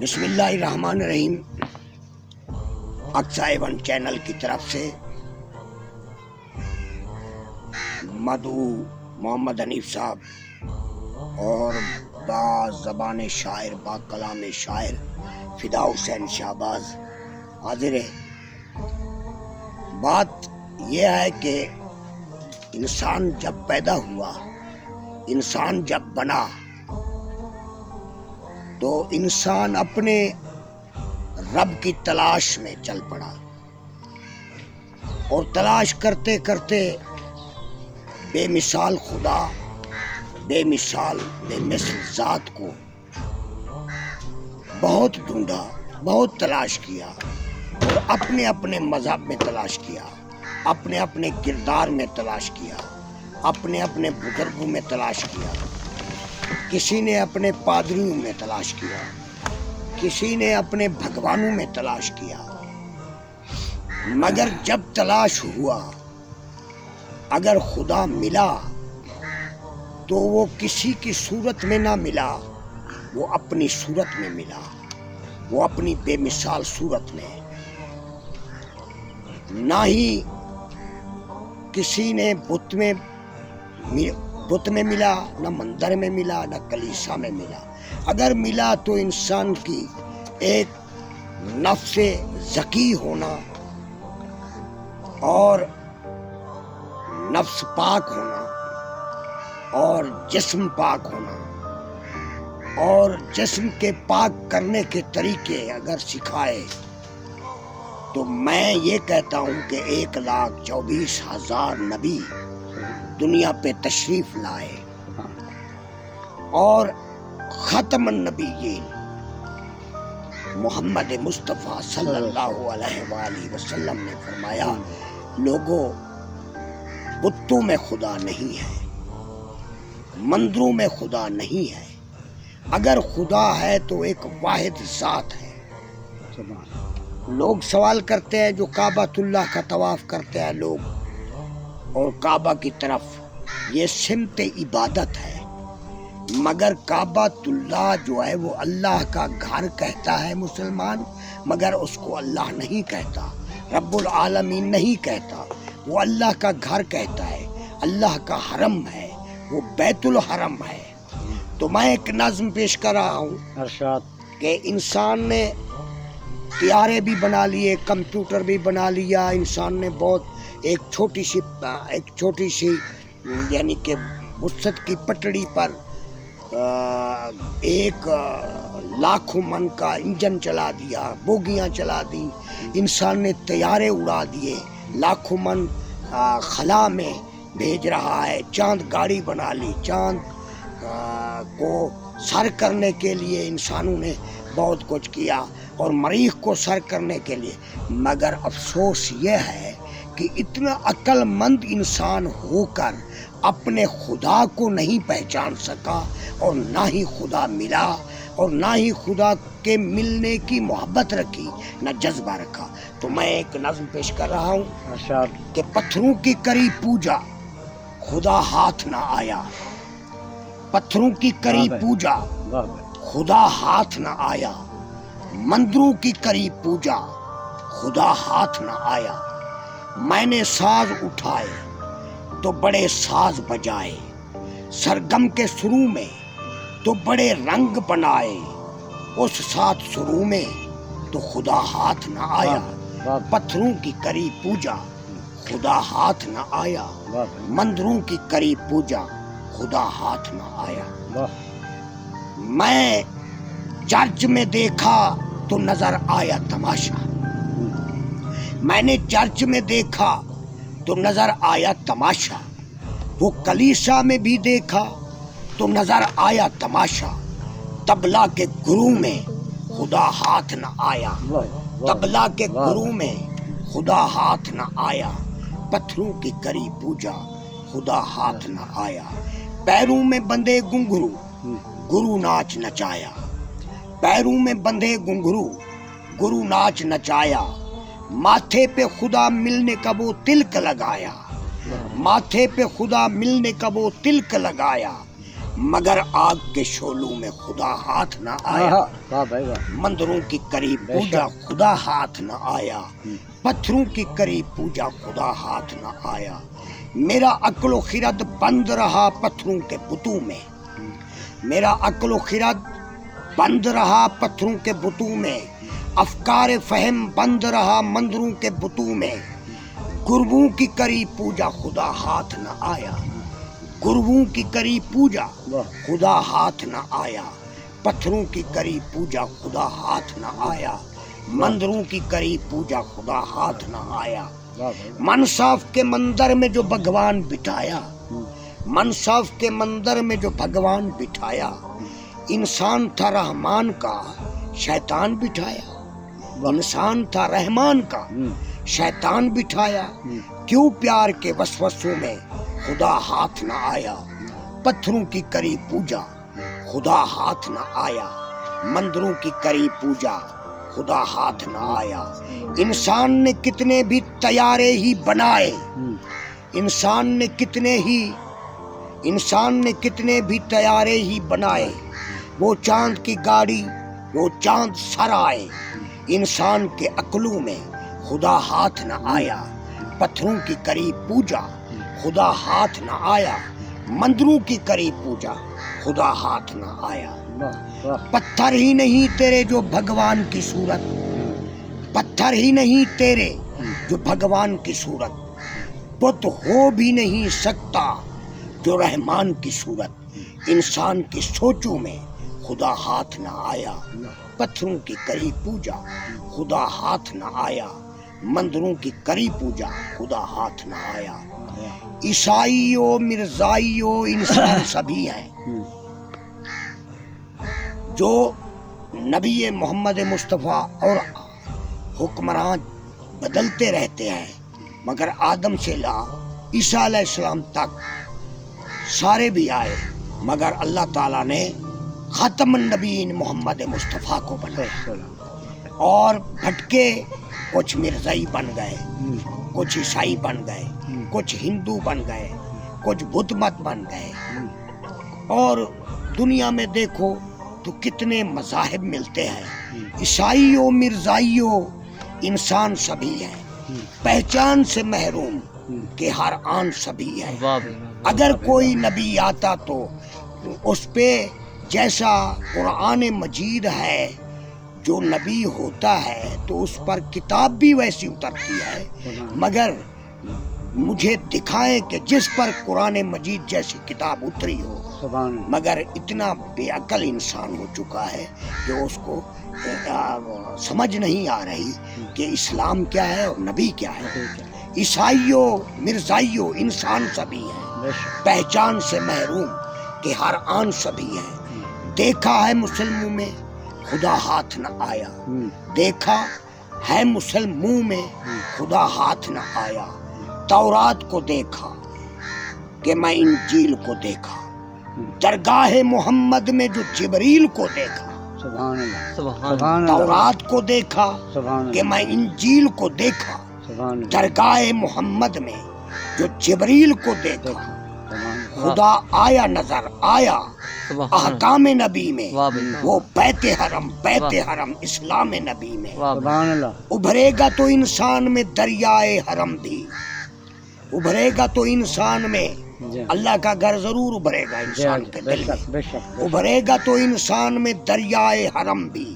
بسم اللہ الرحمن الرحیم۔ اقصی ون چینل کی طرف سے مدعو محمد حنیف صاحب اور با زبان شاعر با کلام شاعر فدا حسین شہباز حاضر ہے۔ بات یہ ہے کہ انسان جب پیدا ہوا، انسان جب بنا، تو انسان اپنے رب کی تلاش میں چل پڑا اور تلاش کرتے کرتے بے مثال خدا، بے مثال بے مثل ذات کو بہت ڈھونڈا، بہت تلاش کیا اور اپنے اپنے مذہب میں تلاش کیا، اپنے اپنے کردار میں تلاش کیا، اپنے اپنے بزرگوں میں تلاش کیا، کسی نے اپنے پادریوں میں تلاش کیا، کسی نے اپنے بھگوانوں میں تلاش کیا، مگر جب تلاش ہوا اگر خدا ملا تو وہ کسی کی صورت میں نہ ملا، وہ اپنی صورت میں ملا، وہ اپنی بے مثال صورت میں۔ نہ ہی کسی نے بت میں ملا، نہ مندر میں ملا، نہ کلیسا میں ملا۔ اگر ملا تو انسان کی ایک نفس ذکی ہونا اور نفس پاک ہونا اور جسم پاک ہونا اور جسم کے پاک کرنے کے طریقے اگر سکھائے تو میں یہ کہتا ہوں کہ 1,24,000 نبی دنیا پہ تشریف لائے اور ختم النبیین محمد مصطفیٰ صلی اللہ علیہ وآلہ وسلم نے فرمایا، لوگوں بتوں میں خدا نہیں ہے، مندروں میں خدا نہیں ہے، اگر خدا ہے تو ایک واحد ذات ہے۔ لوگ سوال کرتے ہیں، جو کعبۃ اللہ کا طواف کرتے ہیں لوگ اور کعبہ کی طرف، یہ سمت عبادت ہے، مگر کعبۃ اللہ جو ہے وہ اللہ کا گھر کہتا ہے مسلمان، مگر اس کو اللہ نہیں کہتا، رب العالمین نہیں کہتا، وہ اللہ کا گھر کہتا ہے، اللہ کا حرم ہے، وہ بیت الحرم ہے۔ تو میں ایک نظم پیش کر رہا ہوں کہ انسان نے طیارے بھی بنا لیے، کمپیوٹر بھی بنا لیا، انسان نے بہت ایک چھوٹی سی یعنی کہ وسط کی پٹڑی پر 1,00,000 من کا انجن چلا دیا، بوگیاں چلا دی، انسان نے طیارے اڑا دیے، لاکھوں من خلا میں بھیج رہا ہے، چاند گاڑی بنا لی، چاند کو سر کرنے کے لیے انسانوں نے بہت کچھ کیا اور مریخ کو سر کرنے کے لیے، مگر افسوس یہ ہے کہ اتنا عقل مند انسان ہو کر اپنے خدا کو نہیں پہچان سکا اور نہ ہی خدا ملا اور نہ ہی خدا کے ملنے کی محبت رکھی، نہ جذبہ رکھا۔ تو میں ایک نظم پیش کر رہا ہوں کہ پتھروں کی کری پوجا خدا ہاتھ نہ آیا، پتھروں کی کری پوجا خدا ہاتھ نہ آیا، مندروں کی کری پوجا خدا ہاتھ نہ آیا، میں نے ساز اٹھائے تو بڑے ساز بجائے، سرگم کے سروں میں تو بڑے رنگ بنائے، اس ساتھ سروں میں تو خدا ہاتھ نہ آیا، پتھروں کی کری پوجا خدا ہاتھ نہ آیا، مندروں کی کری پوجا خدا ہاتھ نہ آیا۔ میں چرچ میں دیکھا تو نظر آیا تماشا، میں نے چرچ میں دیکھا تو نظر آیا تماشا، وہ کلیسا میں بھی دیکھا تو نظر آیا تماشا، طبلہ کے گرو میں خدا ہاتھ نہ آیا، طبلہ کے گرو میں خدا ہاتھ نہ آیا، پتھروں کی کری پوجا خدا ہاتھ نہ آیا، پیروں میں بندھے گھنگرو گرو ناچ نچایا، پیروں میں بندھے گھنگرو گرو ناچ نچایا، ماتھے پہ خدا ملنے کا وہ تلک لگایا، ماتھے پہ خدا ملنے کا وہ تلک لگایا، مگر آگ کے شعلوں میں خدا ہاتھ نہ آیا، مندروں کی قریب پوجا خدا ہاتھ نہ آیا، پتھروں کی قریب پوجا خدا ہاتھ نہ آیا، میرا عقل و خرد بند رہا پتھروں کے بتوں میں، میرا عقل و خرد بند رہا پتھروں کے بتوں میں، افکار فہم بند رہا مندروں کے بتوں میں، گرووں کی قریب پوجا خدا ہاتھ نہ آیا، گرووں کی قریب پوجا خدا ہاتھ نہ آیا، پتھروں کی قریب پوجا خدا ہاتھ نہ آیا، مندروں کی قریب پوجا خدا ہاتھ نہ آیا، منصاف کے مندر میں جو بھگوان بٹھایا، منصاف کے مندر میں جو بھگوان بٹھایا، انسان تھا رحمان کا شیطان بٹھایا، انسان تھا رحمان کا شیطان بٹھایا، کیوں پیار کے وسوسوں میں خدا ہاتھ نہ آیا، پتھروں کی قریب پوجا خدا ہاتھ نہ آیا، مندروں کی قریب پوجا خدا ہاتھ نہ آیا، انسان نے کتنے بھی طیارے ہی بنائے، انسان نے کتنے بھی طیارے ہی بنائے، وہ چاند کی گاڑی وہ چاند سر آئے، انسان کے عقلوں میں خدا ہاتھ نہ آیا، پتھروں کی قریب پوجا خدا ہاتھ نہ آیا، مندروں کی قریب پوجا خدا ہاتھ نہ آیا، پتھر ہی نہیں تیرے جو بھگوان کی صورت، پتھر ہی نہیں تیرے جو بھگوان کی صورت، بت ہو بھی نہیں سکتا جو رحمان کی صورت، انسان کی سوچوں میں خدا ہاتھ نہ آیا، پتھروں کی قریب پوجا خدا ہاتھ نہ آیا، مندروں کی قریب پوجا خدا ہاتھ نہ آیا، عیسائی ہو مرزائی ہو انسان سبھی ہیں، جو نبی محمد مصطفیٰ اور حکمران بدلتے رہتے ہیں، مگر آدم سے لا عیسیٰ علیہ السلام تک سارے بھی آئے، مگر اللہ تعالیٰ نے خاتم النبیین محمد مصطفیٰ کو بنایا، اور بھٹکے کچھ مرزائی بن گئے، کچھ عیسائی بن گئے، کچھ ہندو بن گئے، کچھ بدھ مت بن گئے، اور دنیا میں دیکھو تو کتنے مذاہب ملتے ہیں، عیسائی ہو مرزائی ہو انسان سبھی ہیں، پہچان سے محروم کہ ہر آن سبھی ہے، اگر کوئی نبی آتا تو اس پہ جیسا قرآن مجید ہے، جو نبی ہوتا ہے تو اس پر کتاب بھی ویسی اترتی ہے، مگر مجھے دکھائیں کہ جس پر قرآن مجید جیسی کتاب اتری ہو، مگر اتنا بے عقل انسان ہو چکا ہے کہ اس کو سمجھ نہیں آ رہی کہ اسلام کیا ہے اور نبی کیا ہے، عیسائیوں مرزائیوں انسان سبھی ہیں، پہچان سے محروم کہ ہر آن سبھی ہیں، دیکھا ہے مسلموں میں خدا ہاتھ نہ آیا، دیکھا ہے مسلموں میں خدا ہاتھ نہ آیا، تورات کو دیکھا کہ میں انجیل کو دیکھا، درگاہ محمد میں جو جبریل کو دیکھا، تورات کو دیکھا کہ میں انجیل کو دیکھا، درگاہ محمد میں جو جبریل کو دیکھا، خدا آیا نظر آیا احکام نبی میں، وہ بیت حرم اسلام نبی میں، ابھرے گا تو انسان میں دریائے حرم بھی، ابھرے گا تو انسان میں، اللہ کا گھر ضرور ابھرے گا انسان کے دل میں، ابھرے گا تو انسان میں دریائے حرم بھی،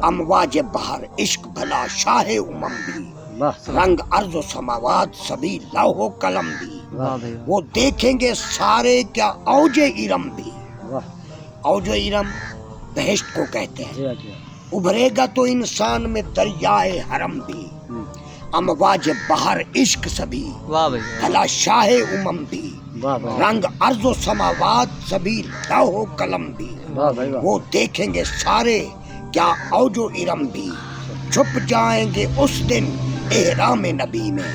امواج بحر عشق بھلا شاہ امم بھی، رنگ ارض و سماوات سبھی لوح و قلم بھی، وہ دیکھیں گے سارے کیا اوج ارم بھی، اوج ارم بہشت کو کہتے ہیں، ابھرے گا تو انسان میں دریائے حرم بھی، امواج بحر عشق سبھی بھلا شاہ امم بھی، رنگ ارض و سماوات سبھی لوح و قلم بھی، وہ دیکھیں گے سارے کیا اوج و ارم بھی، چھپ جائیں گے اس دن احرام نبی میں،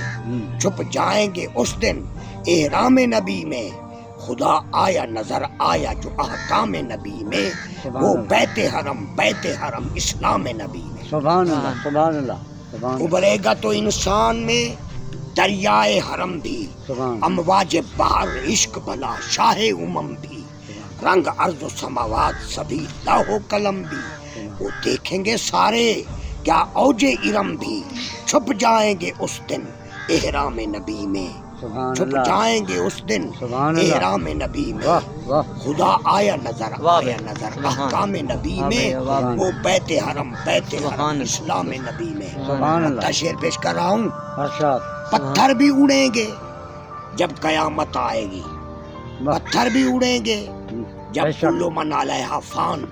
چھپ جائیں گے اس دن احرام نبی میں، خدا آیا نظر آیا جو احکام نبی میں، وہ بیت حرم اسلام نبی میں، سبحان اللہ سبحان اللہ، ابھرے گا تو انسان میں دریائے حرم بھی، امواج بحر عشق بھلا شاہ امم بھی، رنگ ارض و سماوات سبھی لاہو قلم بھی، وہ دیکھیں گے سارے کیا اوج ارم بھی، چھپ جائیں گے اس دن احرام نبی میں، سبحان چھپ اللہ جائیں گے اس دن سبحان اللہ احرام نبی میں، واہ واہ خدا آیا نظر واہ آیا نظر سبحان احکام نبی واہ میں، واہ وہ بیت حرم بیت سبحان حرم اللہ اسلام نبی میں۔ سبحان اللہ شعر پیش کر رہا ہوں، ارشاد پتھر بھی اڑیں گے جب قیامت آئے گی، واہ پتھر بھی اڑیں گے جب بے شک کل من علیہا فان،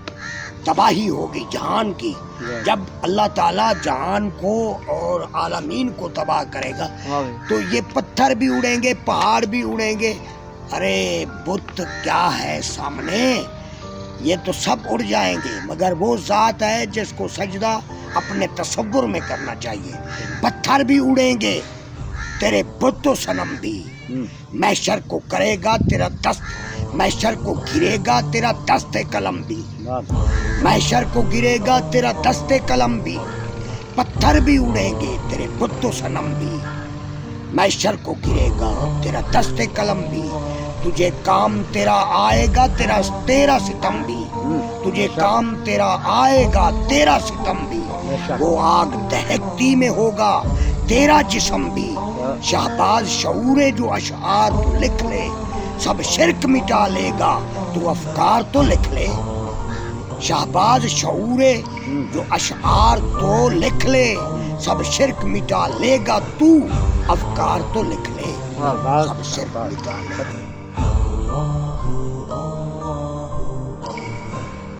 تباہی ہوگی جہان کی جب اللہ تعالیٰ جہان کو اور عالمین کو تباہ کرے گا، واہ تو یہ پتھر بھی اڑیں گے، پہاڑ بھی اڑیں گے، ارے بت کیا ہے سامنے، یہ تو سب اڑ جائیں گے، مگر وہ ذات ہے جس کو سجدہ اپنے تصور میں کرنا چاہیے۔ پتھر بھی اڑیں گے تیرے بت و صنم بھی، محشر کو کرے گا تیرا دست، محشر کو گرے گا تیرا دست قلم بھی، واہ محشر کو گرے گا تیرا دست قلم بھی، پتھر بھی اڑیں گے تیرے بت و صنم بھی، محشر کو گرے گا تیرا دست قلم بھی، تجھے کام تیرا آئے گا تیرا ستم بھی، تجھے کام تیرا آئے گا تیرا ستم بھی، وہ آگ دہکتی میں ہوگا تیرا جسم بھی، شہباز شعور جو اشعار تو لکھ لے، سب شرک مٹا لے گا تو افکار تو لکھ لے، شہباز شعور جو اشعار تو لکھ لے، سب شرک مٹا لے گا تو افکار تو لکھ لے، واہ سب شرک مٹا لے گا۔